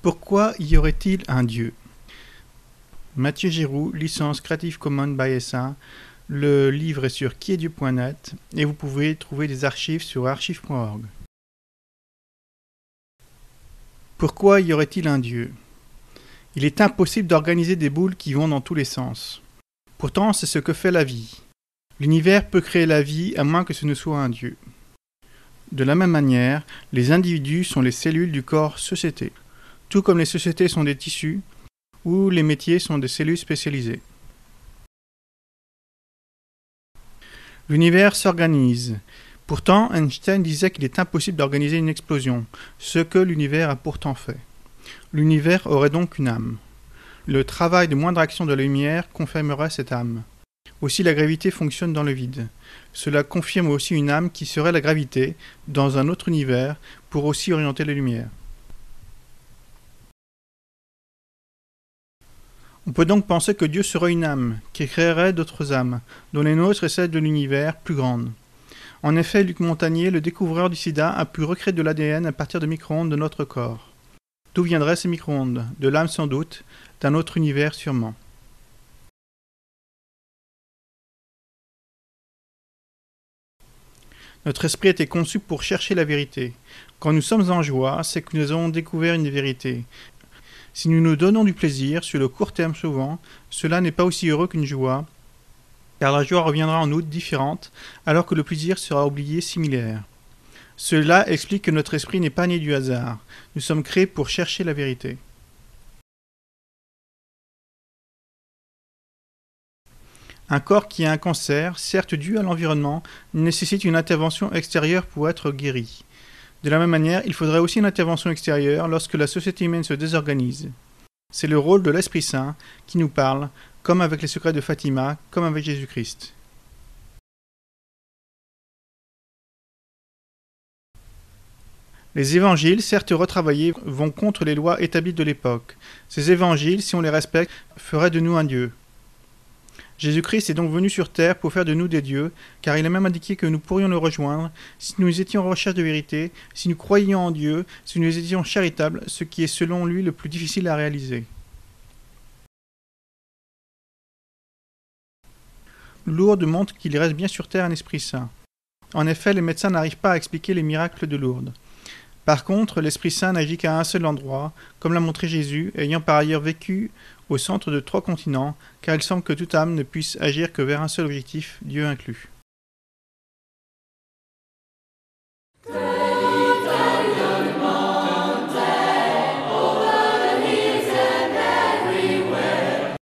Pourquoi y aurait-il un Dieu? Mathieu Giroux, licence Creative Commons by SA. Le livre est sur quiestdieu.net et vous pouvez trouver des archives sur archive.org. Pourquoi y aurait-il un Dieu? Il est impossible d'organiser des boules qui vont dans tous les sens. Pourtant, c'est ce que fait la vie. L'univers peut créer la vie à moins que ce ne soit un Dieu. De la même manière, les individus sont les cellules du corps société, tout comme les sociétés sont des tissus, ou les métiers sont des cellules spécialisées. L'univers s'organise. Pourtant, Einstein disait qu'il est impossible d'organiser une explosion, ce que l'univers a pourtant fait. L'univers aurait donc une âme. Le travail de moindre action de la lumière confirmerait cette âme. Aussi la gravité fonctionne dans le vide. Cela confirme aussi une âme qui serait la gravité, dans un autre univers, pour aussi orienter les lumières. On peut donc penser que Dieu serait une âme, qui créerait d'autres âmes, dont les nôtres et celles de l'univers, plus grandes. En effet, Luc Montagnier, le découvreur du sida, a pu recréer de l'ADN à partir de micro-ondes de notre corps. D'où viendraient ces micro-ondes? De l'âme sans doute, d'un autre univers sûrement. Notre esprit a été conçu pour chercher la vérité. Quand nous sommes en joie, c'est que nous avons découvert une vérité. Si nous nous donnons du plaisir, sur le court terme souvent, cela n'est pas aussi heureux qu'une joie, car la joie reviendra en nous différente, alors que le plaisir sera oublié similaire. Cela explique que notre esprit n'est pas né du hasard. Nous sommes créés pour chercher la vérité. Un corps qui a un cancer, certes dû à l'environnement, nécessite une intervention extérieure pour être guéri. De la même manière, il faudrait aussi une intervention extérieure lorsque la société humaine se désorganise. C'est le rôle de l'Esprit Saint qui nous parle, comme avec les secrets de Fatima, comme avec Jésus-Christ. Les évangiles, certes retravaillés, vont contre les lois établies de l'époque. Ces évangiles, si on les respecte, feraient de nous un Dieu. Jésus-Christ est donc venu sur terre pour faire de nous des dieux, car il a même indiqué que nous pourrions le rejoindre si nous étions en recherche de vérité, si nous croyions en Dieu, si nous étions charitables, ce qui est selon lui le plus difficile à réaliser. Lourdes montre qu'il reste bien sur terre un Esprit Saint. En effet, les médecins n'arrivent pas à expliquer les miracles de Lourdes. Par contre, l'Esprit Saint n'agit qu'à un seul endroit, comme l'a montré Jésus, ayant par ailleurs vécu au centre de 3 continents, car il semble que toute âme ne puisse agir que vers un seul objectif, Dieu inclus.